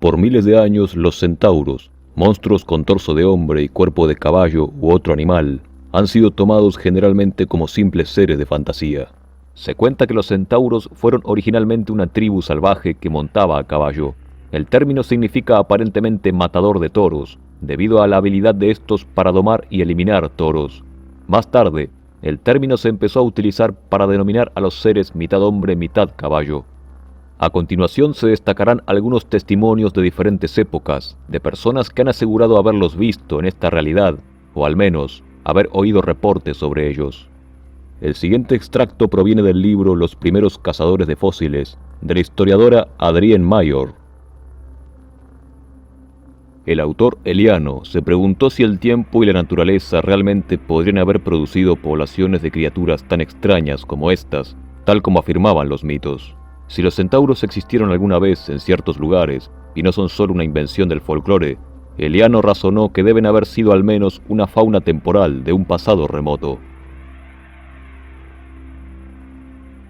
Por miles de años los centauros, monstruos con torso de hombre y cuerpo de caballo u otro animal, han sido tomados generalmente como simples seres de fantasía. Se cuenta que los centauros fueron originalmente una tribu salvaje que montaba a caballo. El término significa aparentemente matador de toros, debido a la habilidad de estos para domar y eliminar toros. Más tarde, el término se empezó a utilizar para denominar a los seres mitad hombre, mitad caballo. A continuación se destacarán algunos testimonios de diferentes épocas, de personas que han asegurado haberlos visto en esta realidad, o al menos haber oído reportes sobre ellos. El siguiente extracto proviene del libro Los primeros cazadores de fósiles, de la historiadora Adrienne Mayor. El autor Eliano se preguntó si el tiempo y la naturaleza realmente podrían haber producido poblaciones de criaturas tan extrañas como estas, tal como afirmaban los mitos. Si los centauros existieron alguna vez en ciertos lugares, y no son solo una invención del folclore, Eliano razonó que deben haber sido al menos una fauna temporal de un pasado remoto.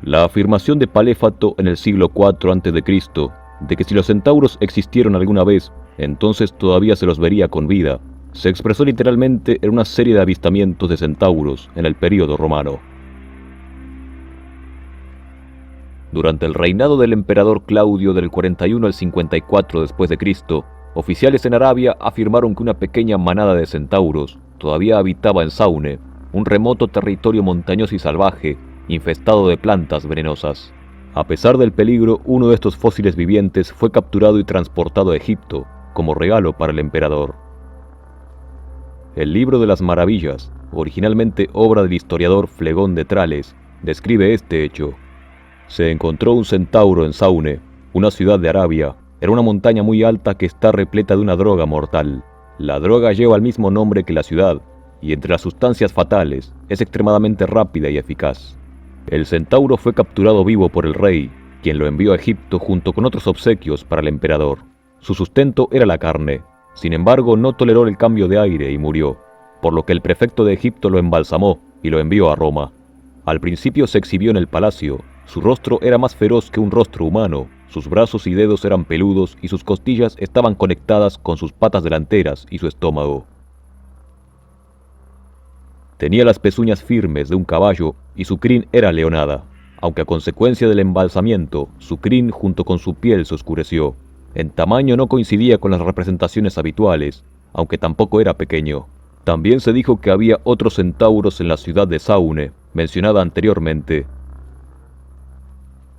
La afirmación de Paléfato en el siglo IV a.C., de que si los centauros existieron alguna vez, entonces todavía se los vería con vida, se expresó literalmente en una serie de avistamientos de centauros en el período romano. Durante el reinado del emperador Claudio del 41 al 54 después de Cristo, oficiales en Arabia afirmaron que una pequeña manada de centauros todavía habitaba en Saune, un remoto territorio montañoso y salvaje, infestado de plantas venenosas. A pesar del peligro, uno de estos fósiles vivientes fue capturado y transportado a Egipto, como regalo para el emperador. El Libro de las Maravillas, originalmente obra del historiador Flegón de Trales, describe este hecho. Se encontró un centauro en Saune, una ciudad de Arabia. Era una montaña muy alta que está repleta de una droga mortal. La droga lleva el mismo nombre que la ciudad, y entre las sustancias fatales, es extremadamente rápida y eficaz. El centauro fue capturado vivo por el rey, quien lo envió a Egipto junto con otros obsequios para el emperador. Su sustento era la carne. Sin embargo, no toleró el cambio de aire y murió, por lo que el prefecto de Egipto lo embalsamó y lo envió a Roma. Al principio se exhibió en el palacio. Su rostro era más feroz que un rostro humano, sus brazos y dedos eran peludos y sus costillas estaban conectadas con sus patas delanteras y su estómago. Tenía las pezuñas firmes de un caballo y su crin era leonada, aunque a consecuencia del embalsamiento, su crin junto con su piel se oscureció. En tamaño no coincidía con las representaciones habituales, aunque tampoco era pequeño. También se dijo que había otros centauros en la ciudad de Saune, mencionada anteriormente.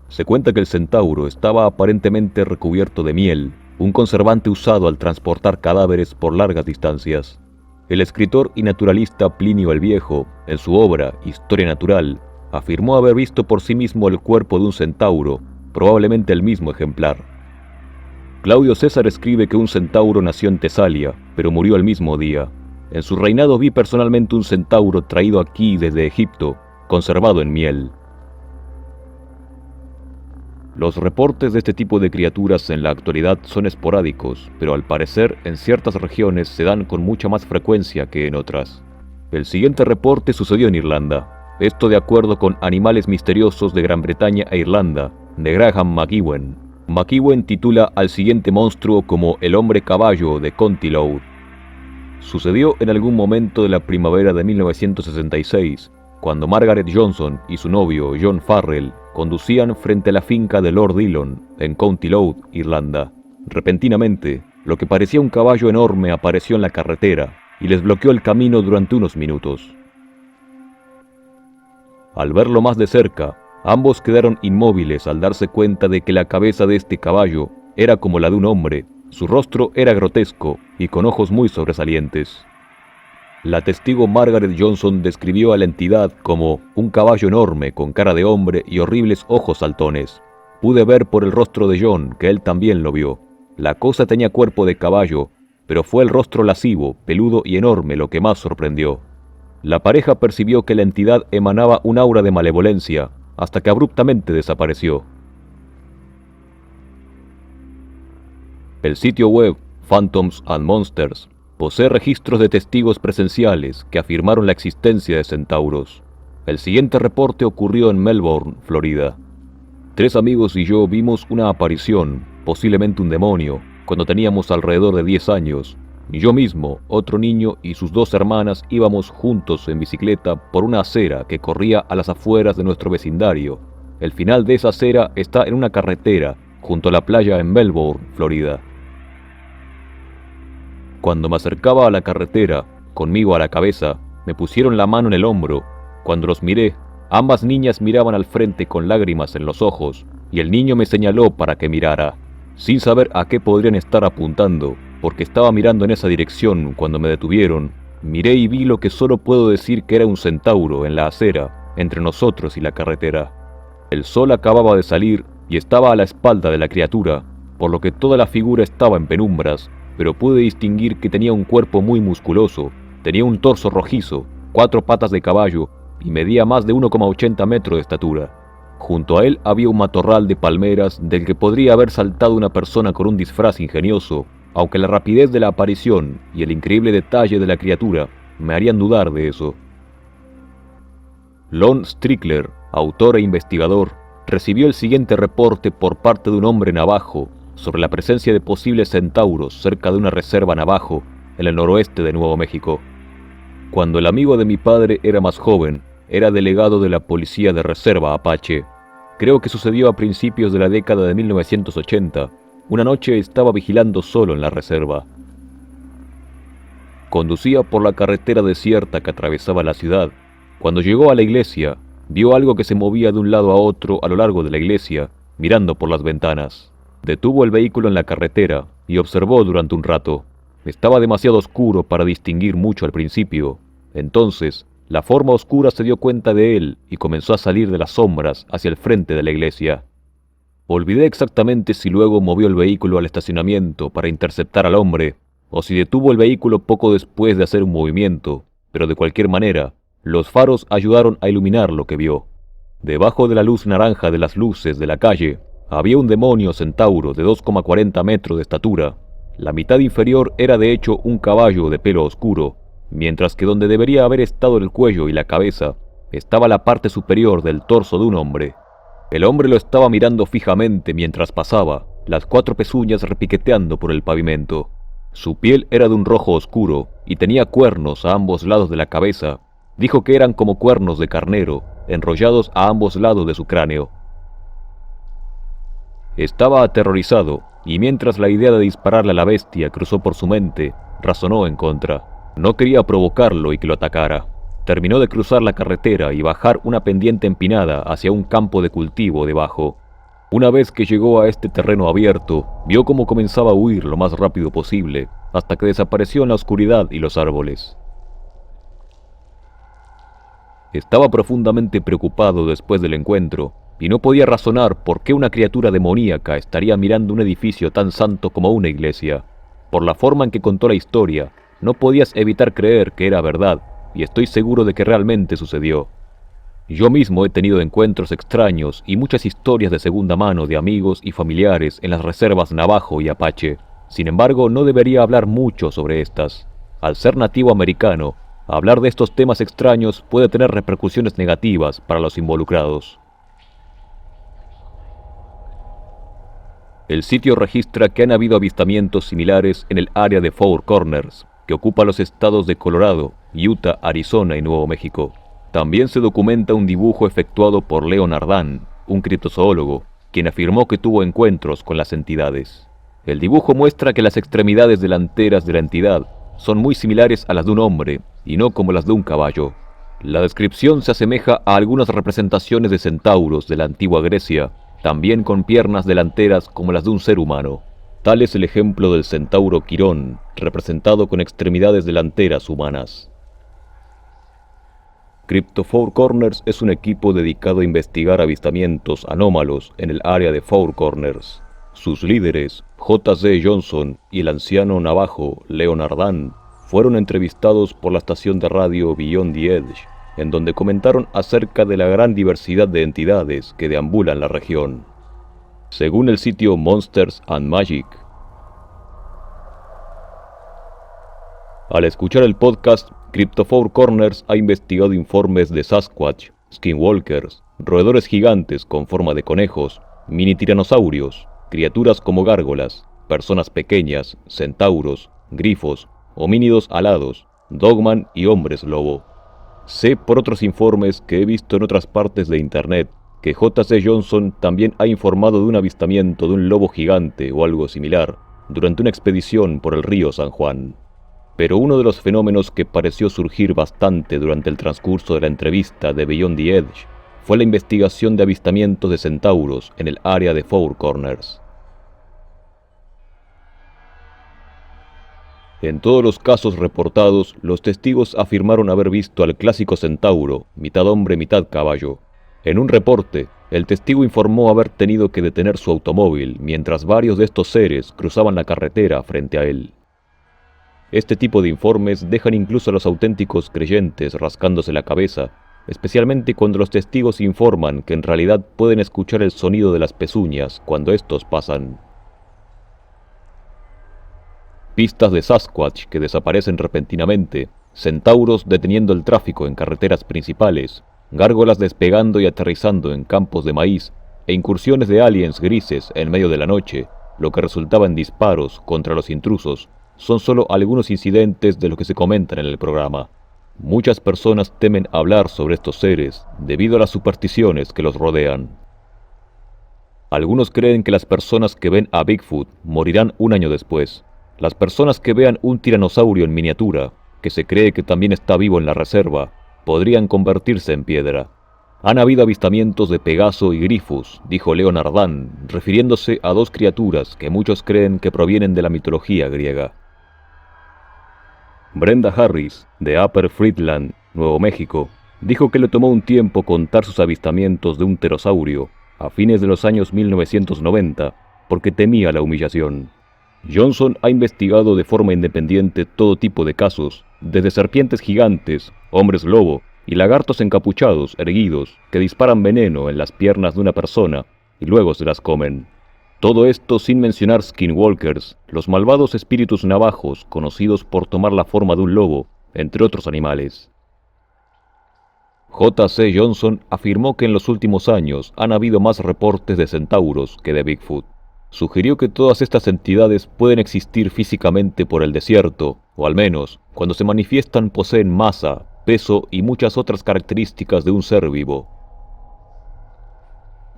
Se cuenta que el centauro estaba aparentemente recubierto de miel, un conservante usado al transportar cadáveres por largas distancias. El escritor y naturalista Plinio el Viejo, en su obra Historia Natural, afirmó haber visto por sí mismo el cuerpo de un centauro, probablemente el mismo ejemplar. Claudio César escribe que un centauro nació en Tesalia, pero murió el mismo día. En su reinado vi personalmente un centauro traído aquí desde Egipto, conservado en miel. Los reportes de este tipo de criaturas en la actualidad son esporádicos, pero al parecer en ciertas regiones se dan con mucha más frecuencia que en otras. El siguiente reporte sucedió en Irlanda, esto de acuerdo con Animales Misteriosos de Gran Bretaña e Irlanda, de Graham McEwen. McEwen titula al siguiente monstruo como el hombre caballo de Contiloe. Sucedió en algún momento de la primavera de 1966, cuando Margaret Johnson y su novio John Farrell conducían frente a la finca de Lord Dillon, en Contiloe, Irlanda. Repentinamente, lo que parecía un caballo enorme apareció en la carretera y les bloqueó el camino durante unos minutos. Al verlo más de cerca, ambos quedaron inmóviles al darse cuenta de que la cabeza de este caballo era como la de un hombre, su rostro era grotesco y con ojos muy sobresalientes. La testigo Margaret Johnson describió a la entidad como un caballo enorme con cara de hombre y horribles ojos saltones. Pude ver por el rostro de John que él también lo vio. La cosa tenía cuerpo de caballo, pero fue el rostro lascivo, peludo y enorme lo que más sorprendió. La pareja percibió que la entidad emanaba un aura de malevolencia, hasta que abruptamente desapareció. El sitio web Phantoms and Monsters posee registros de testigos presenciales que afirmaron la existencia de centauros. El siguiente reporte ocurrió en Melbourne, Florida. 3 amigos y yo vimos una aparición, posiblemente un demonio, cuando teníamos alrededor de 10 años. Yo mismo, otro niño y sus 2 hermanas íbamos juntos en bicicleta por una acera que corría a las afueras de nuestro vecindario. El final de esa acera está en una carretera, junto a la playa en Melbourne, Florida. Cuando me acercaba a la carretera, conmigo a la cabeza, me pusieron la mano en el hombro. Cuando los miré, ambas niñas miraban al frente con lágrimas en los ojos, y el niño me señaló para que mirara, sin saber a qué podrían estar apuntando, porque estaba mirando en esa dirección cuando me detuvieron. Miré y vi lo que solo puedo decir que era un centauro en la acera, entre nosotros y la carretera. El sol acababa de salir y estaba a la espalda de la criatura, por lo que toda la figura estaba en penumbras, pero pude distinguir que tenía un cuerpo muy musculoso, tenía un torso rojizo, 4 patas de caballo y medía más de 1,80 metros de estatura. Junto a él había un matorral de palmeras del que podría haber saltado una persona con un disfraz ingenioso, aunque la rapidez de la aparición y el increíble detalle de la criatura me harían dudar de eso. Lon Strickler, autor e investigador, recibió el siguiente reporte por parte de un hombre navajo sobre la presencia de posibles centauros cerca de una reserva navajo en el noroeste de Nuevo México. Cuando el amigo de mi padre era más joven, era delegado de la policía de reserva Apache. Creo que sucedió a principios de la década de 1980. Una noche estaba vigilando solo en la reserva. Conducía por la carretera desierta que atravesaba la ciudad. Cuando llegó a la iglesia, vio algo que se movía de un lado a otro a lo largo de la iglesia, mirando por las ventanas. Detuvo el vehículo en la carretera y observó durante un rato. Estaba demasiado oscuro para distinguir mucho al principio. Entonces, la forma oscura se dio cuenta de él y comenzó a salir de las sombras hacia el frente de la iglesia. Olvidé exactamente si luego movió el vehículo al estacionamiento para interceptar al hombre, o si detuvo el vehículo poco después de hacer un movimiento, pero de cualquier manera, los faros ayudaron a iluminar lo que vio. Debajo de la luz naranja de las luces de la calle, había un demonio centauro de 2,40 metros de estatura. La mitad inferior era de hecho un caballo de pelo oscuro, mientras que donde debería haber estado el cuello y la cabeza, estaba la parte superior del torso de un hombre. El hombre lo estaba mirando fijamente mientras pasaba, las 4 pezuñas repiqueteando por el pavimento. Su piel era de un rojo oscuro y tenía cuernos a ambos lados de la cabeza. Dijo que eran como cuernos de carnero, enrollados a ambos lados de su cráneo. Estaba aterrorizado, y mientras la idea de dispararle a la bestia cruzó por su mente, razonó en contra. No quería provocarlo y que lo atacara. Terminó de cruzar la carretera y bajar una pendiente empinada hacia un campo de cultivo debajo. Una vez que llegó a este terreno abierto, vio cómo comenzaba a huir lo más rápido posible, hasta que desapareció en la oscuridad y los árboles. Estaba profundamente preocupado después del encuentro, y no podía razonar por qué una criatura demoníaca estaría mirando un edificio tan santo como una iglesia. Por la forma en que contó la historia, no podías evitar creer que era verdad, y estoy seguro de que realmente sucedió. Yo mismo he tenido encuentros extraños y muchas historias de segunda mano de amigos y familiares en las reservas Navajo y Apache. Sin embargo, no debería hablar mucho sobre estas. Al ser nativo americano, hablar de estos temas extraños puede tener repercusiones negativas para los involucrados. El sitio registra que han habido avistamientos similares en el área de Four Corners, que ocupa los estados de Colorado, Utah, Arizona y Nuevo México. También se documenta un dibujo efectuado por Leonard Dunn, un criptozoólogo, quien afirmó que tuvo encuentros con las entidades. El dibujo muestra que las extremidades delanteras de la entidad son muy similares a las de un hombre, y no como las de un caballo. La descripción se asemeja a algunas representaciones de centauros de la antigua Grecia, también con piernas delanteras como las de un ser humano. Tal es el ejemplo del centauro Quirón, representado con extremidades delanteras humanas. Crypto Four Corners es un equipo dedicado a investigar avistamientos anómalos en el área de Four Corners. Sus líderes, J.C. Johnson y el anciano navajo Leonard Dunn, fueron entrevistados por la estación de radio Beyond the Edge, en donde comentaron acerca de la gran diversidad de entidades que deambulan la región. Según el sitio Monsters and Magic. Al escuchar el podcast, Crypto Four Corners ha investigado informes de Sasquatch, skinwalkers, roedores gigantes con forma de conejos, mini tiranosaurios, criaturas como gárgolas, personas pequeñas, centauros, grifos, homínidos alados, dogman y hombres lobo. Sé por otros informes que he visto en otras partes de internet que J.C. Johnson también ha informado de un avistamiento de un lobo gigante o algo similar durante una expedición por el río San Juan. Pero uno de los fenómenos que pareció surgir bastante durante el transcurso de la entrevista de Beyond the Edge fue la investigación de avistamientos de centauros en el área de Four Corners. En todos los casos reportados, los testigos afirmaron haber visto al clásico centauro, mitad hombre, mitad caballo. En un reporte, el testigo informó haber tenido que detener su automóvil mientras varios de estos seres cruzaban la carretera frente a él. Este tipo de informes dejan incluso a los auténticos creyentes rascándose la cabeza, especialmente cuando los testigos informan que en realidad pueden escuchar el sonido de las pezuñas cuando estos pasan. Pistas de Sasquatch que desaparecen repentinamente, centauros deteniendo el tráfico en carreteras principales, gárgolas despegando y aterrizando en campos de maíz, e incursiones de aliens grises en medio de la noche, lo que resultaba en disparos contra los intrusos, son solo algunos incidentes de los que se comentan en el programa. Muchas personas temen hablar sobre estos seres debido a las supersticiones que los rodean. Algunos creen que las personas que ven a Bigfoot morirán un año después. Las personas que vean un tiranosaurio en miniatura, que se cree que también está vivo en la reserva, podrían convertirse en piedra. Han habido avistamientos de Pegaso y Grifus, dijo Leonard Dunn, refiriéndose a dos criaturas que muchos creen que provienen de la mitología griega. Brenda Harris, de Upper Friedland, Nuevo México, dijo que le tomó un tiempo contar sus avistamientos de un pterosaurio a fines de los años 1990 porque temía la humillación. Johnson ha investigado de forma independiente todo tipo de casos, desde serpientes gigantes, hombres lobo y lagartos encapuchados, erguidos, que disparan veneno en las piernas de una persona y luego se las comen. Todo esto sin mencionar skinwalkers, los malvados espíritus navajos conocidos por tomar la forma de un lobo, entre otros animales. J.C. Johnson afirmó que en los últimos años han habido más reportes de centauros que de Bigfoot. Sugirió que todas estas entidades pueden existir físicamente por el desierto, o al menos, cuando se manifiestan poseen masa, peso y muchas otras características de un ser vivo.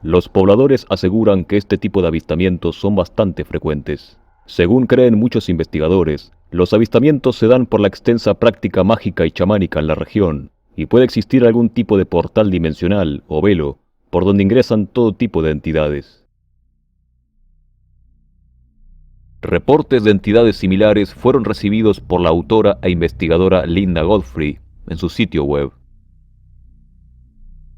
Los pobladores aseguran que este tipo de avistamientos son bastante frecuentes. Según creen muchos investigadores, los avistamientos se dan por la extensa práctica mágica y chamánica en la región, y puede existir algún tipo de portal dimensional o velo por donde ingresan todo tipo de entidades. Reportes de entidades similares fueron recibidos por la autora e investigadora Linda Godfrey en su sitio web.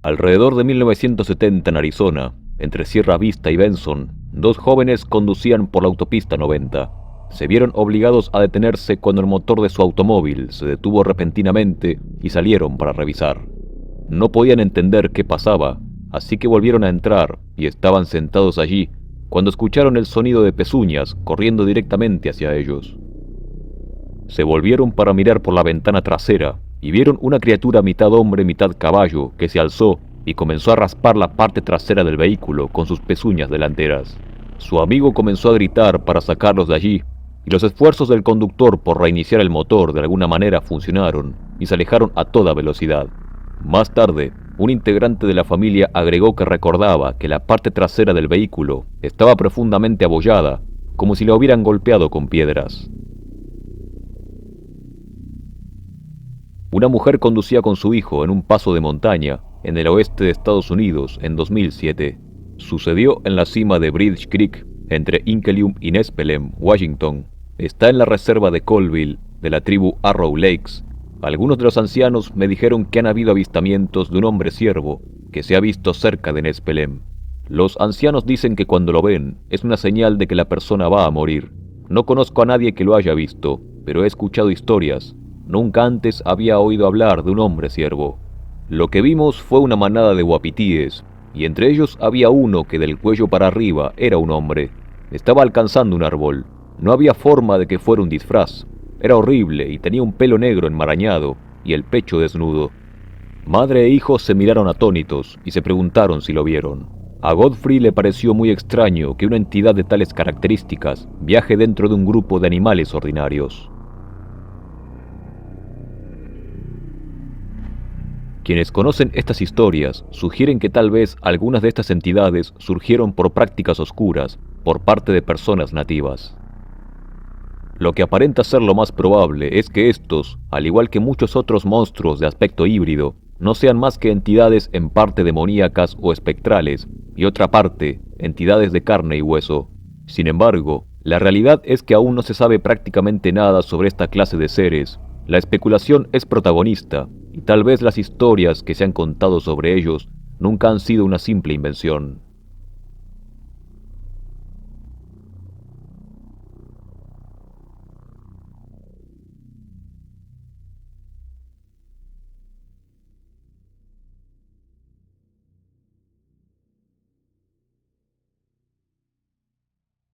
Alrededor de 1970 en Arizona, entre Sierra Vista y Benson, dos jóvenes conducían por la autopista 90. Se vieron obligados a detenerse cuando el motor de su automóvil se detuvo repentinamente y salieron para revisar. No podían entender qué pasaba, así que volvieron a entrar y estaban sentados allí cuando escucharon el sonido de pezuñas corriendo directamente hacia ellos. Se volvieron para mirar por la ventana trasera y vieron una criatura mitad hombre, mitad caballo, que se alzó y comenzó a raspar la parte trasera del vehículo con sus pezuñas delanteras. Su amigo comenzó a gritar para sacarlos de allí, y los esfuerzos del conductor por reiniciar el motor de alguna manera funcionaron y se alejaron a toda velocidad. Más tarde, un integrante de la familia agregó que recordaba que la parte trasera del vehículo estaba profundamente abollada, como si la hubieran golpeado con piedras. Una mujer conducía con su hijo en un paso de montaña en el oeste de Estados Unidos en 2007. Sucedió en la cima de Bridge Creek, entre Inkelium y Nespelem, Washington. Está en la reserva de Colville, de la tribu Arrow Lakes. Algunos de los ancianos me dijeron que han habido avistamientos de un hombre ciervo que se ha visto cerca de Nespelem. Los ancianos dicen que cuando lo ven es una señal de que la persona va a morir. No conozco a nadie que lo haya visto, pero he escuchado historias. Nunca antes había oído hablar de un hombre ciervo. Lo que vimos fue una manada de uapitíes, y entre ellos había uno que del cuello para arriba era un hombre. Estaba alcanzando un árbol. No había forma de que fuera un disfraz. Era horrible y tenía un pelo negro enmarañado y el pecho desnudo. Madre e hijo se miraron atónitos y se preguntaron si lo vieron. A Godfrey le pareció muy extraño que una entidad de tales características viaje dentro de un grupo de animales ordinarios. Quienes conocen estas historias sugieren que tal vez algunas de estas entidades surgieron por prácticas oscuras por parte de personas nativas. Lo que aparenta ser lo más probable es que estos, al igual que muchos otros monstruos de aspecto híbrido, no sean más que entidades en parte demoníacas o espectrales, y otra parte, entidades de carne y hueso. Sin embargo, la realidad es que aún no se sabe prácticamente nada sobre esta clase de seres. La especulación es protagonista, y tal vez las historias que se han contado sobre ellos nunca han sido una simple invención.